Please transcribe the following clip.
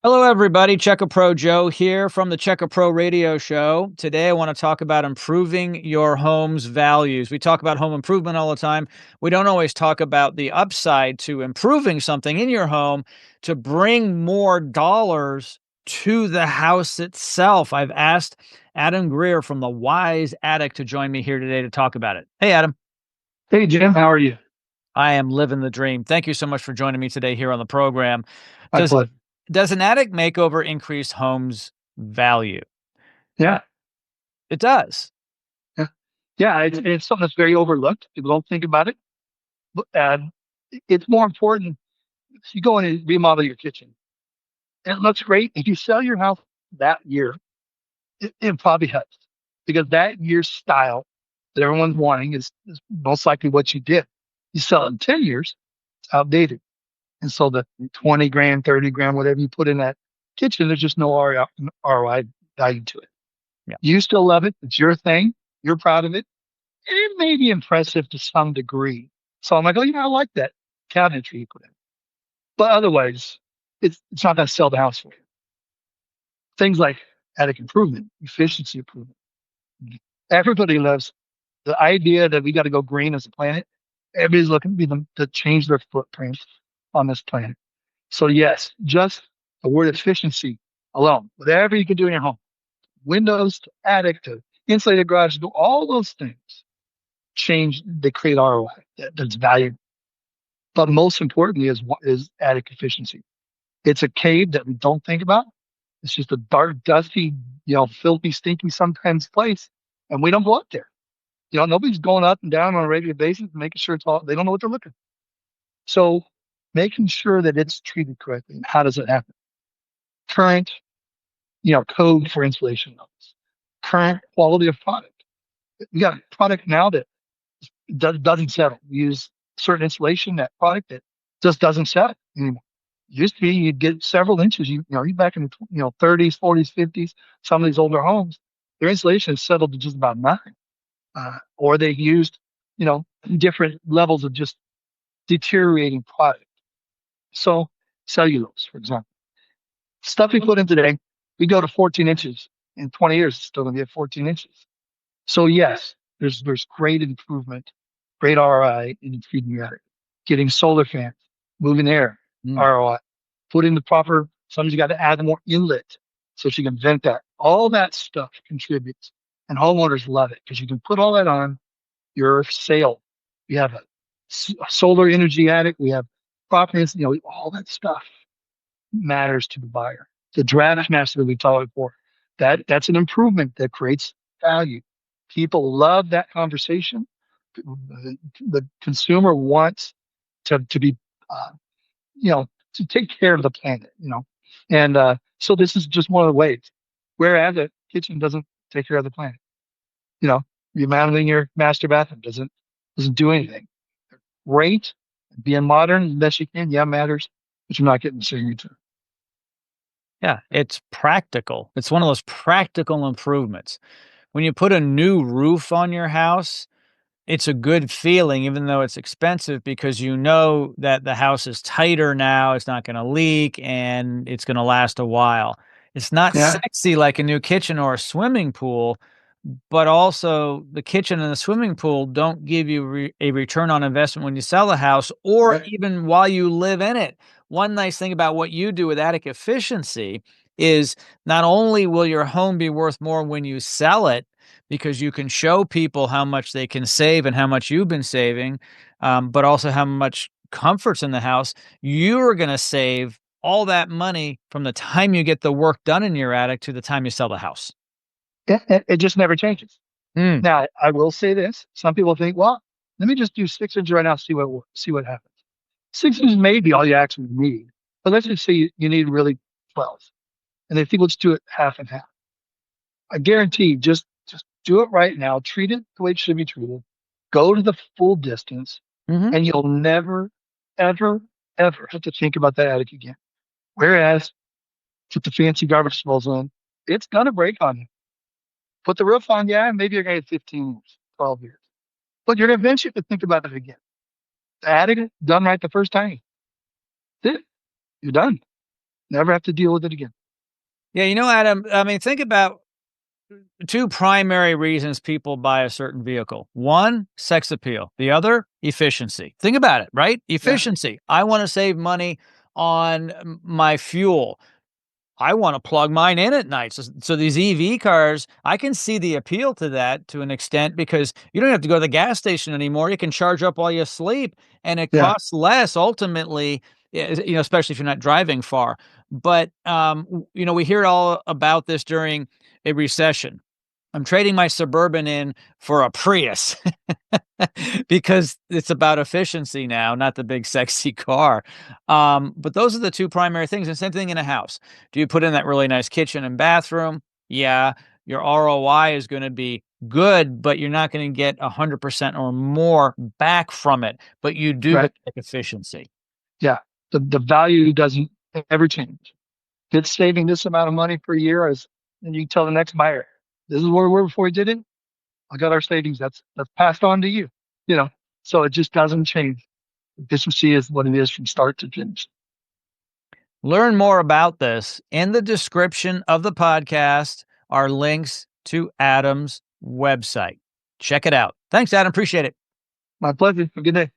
Hello, everybody. Checker Pro Joe here from the Checker Pro Radio Show. Today, I want to talk about improving your home's values. We talk about home improvement all the time. We don't always talk about the upside to improving something in your home to bring more dollars to the house itself. I've asked Adam Greer from the Wise Attic to join me here today to talk about it. Hey, Adam. Hey Jim, how are you? I am living the dream. Thank you so much for joining me today here on the program. My Does pleasure. does an attic makeover increase homes' value? Yeah, It does. yeah, yeah. It's something that's very overlooked. People don't think about it, and it's more important. If you go in and remodel your kitchen, it looks great. If you sell your house that year, it probably helps because that year's style that everyone's wanting is most likely what you did. You sell it in 10 years, it's outdated, and so the 20 grand, 30 grand, whatever you put in that kitchen, there's just no ROI value to it. Yeah. You still love it. It's your thing. You're proud of it. It may be impressive to some degree. So I'm like, oh, I like that cabinetry you put in. But otherwise, it's not going to sell the house for you. Things like attic improvement, efficiency improvement. Everybody loves the idea that we got to go green as a planet. Everybody's looking to be them to change their footprint on this planet. So yes, just the word efficiency alone, whatever you can do in your home, windows to attic to insulated garage, do all those things change, they create ROI that's valuable. But most importantly is attic efficiency. It's a cave that we don't think about. It's just a dark, dusty, filthy, stinky sometimes place. And we don't go up there. Nobody's going up and down on a regular basis, making sure it's all, they don't know what they're looking for. So making sure that it's treated correctly. And how does it happen? Current, code for insulation levels, current quality of product. We got a product now that doesn't settle. We use certain insulation, that product that just doesn't settle anymore. Used to be you'd get several inches. You back in the 30s, 40s, 50s. Some of these older homes, their insulation has settled to just about nothing, or they used you know different levels of just deteriorating product. So cellulose, for example, stuff we put in today, we go to 14 inches in 20 years. It's still going to be at 14 inches. So yes, there's great improvement, great ROI in feeding your attic. Getting solar fans, moving air, Mm. ROI. Putting the proper, sometimes you got to add more inlet so she can vent that. All that stuff contributes. And homeowners love it because you can put all that on your sale. We have a solar energy attic. We have properties, all that stuff matters to the buyer. The draft master that we talked before, that's an improvement that creates value. People love that conversation. The consumer wants to be, uh, to take care of the planet. And so this is just one of the ways. Whereas a kitchen doesn't take care of the planet. You know, remodeling your master bathroom doesn't do anything. Great, being modern as best you can, yeah, matters, but you're not getting the same return. Yeah, it's practical. It's one of those practical improvements. When you put a new roof on your house, it's a good feeling even though it's expensive because you know that the house is tighter now, it's not gonna leak, and it's gonna last a while. It's not Yeah, sexy like a new kitchen or a swimming pool, but also the kitchen and the swimming pool don't give you a return on investment when you sell the house or right. even while you live in it. One nice thing about what you do with attic efficiency is not only will your home be worth more when you sell it, because you can show people how much they can save and how much you've been saving, but also how much comfort's in the house. You're going to save all that money from the time you get the work done in your attic to the time you sell the house. It just never changes. Mm. Now, I will say this: some people think, well, let me just do 6 inches right now, see what happens. 6 inches may be all you actually need, but let's just say you need really 12, and they think let's do it half and half. I guarantee, just do it right now. Treat it the way it should be treated. Go to the full distance, Mhm. and you'll never, ever, ever have to think about that attic again. Whereas, put the fancy garbage disposal in, it's gonna break on you. Put the roof on, yeah, maybe you're gonna get 15 years, 12 years, but you're gonna eventually have to think about it again. The attic done right the first time. That's it. You're done. Never have to deal with it again. Yeah, Adam, I mean, think about two primary reasons people buy a certain vehicle. One, sex appeal. The other, efficiency. Think about it, right? Yeah, Efficiency. I want to save money on my fuel. I want to plug mine in at night. So these EV cars, I can see the appeal to that to an extent because you don't have to go to the gas station anymore. You can charge up while you sleep, and it yeah, costs less ultimately. Especially if you're not driving far. But we hear all about this during a recession. I'm trading my Suburban in for a Prius because it's about efficiency now, not the big sexy car. But those are the two primary things. And same thing in a house. Do you put in that really nice kitchen and bathroom? Yeah, your ROI is going to be good, but you're not going to get 100% or more back from it. But you do get right. efficiency. Yeah. The value doesn't ever change. If it's saving this amount of money per year, as and you tell the next buyer, this is where we were before we did it. I got our savings. That's passed on to you. You know, so it just doesn't change. Efficiency is what it is from start to finish. Learn more about this in the description of the podcast are links to Adam's website. Check it out. Thanks, Adam. Appreciate it. My pleasure. Have a good day.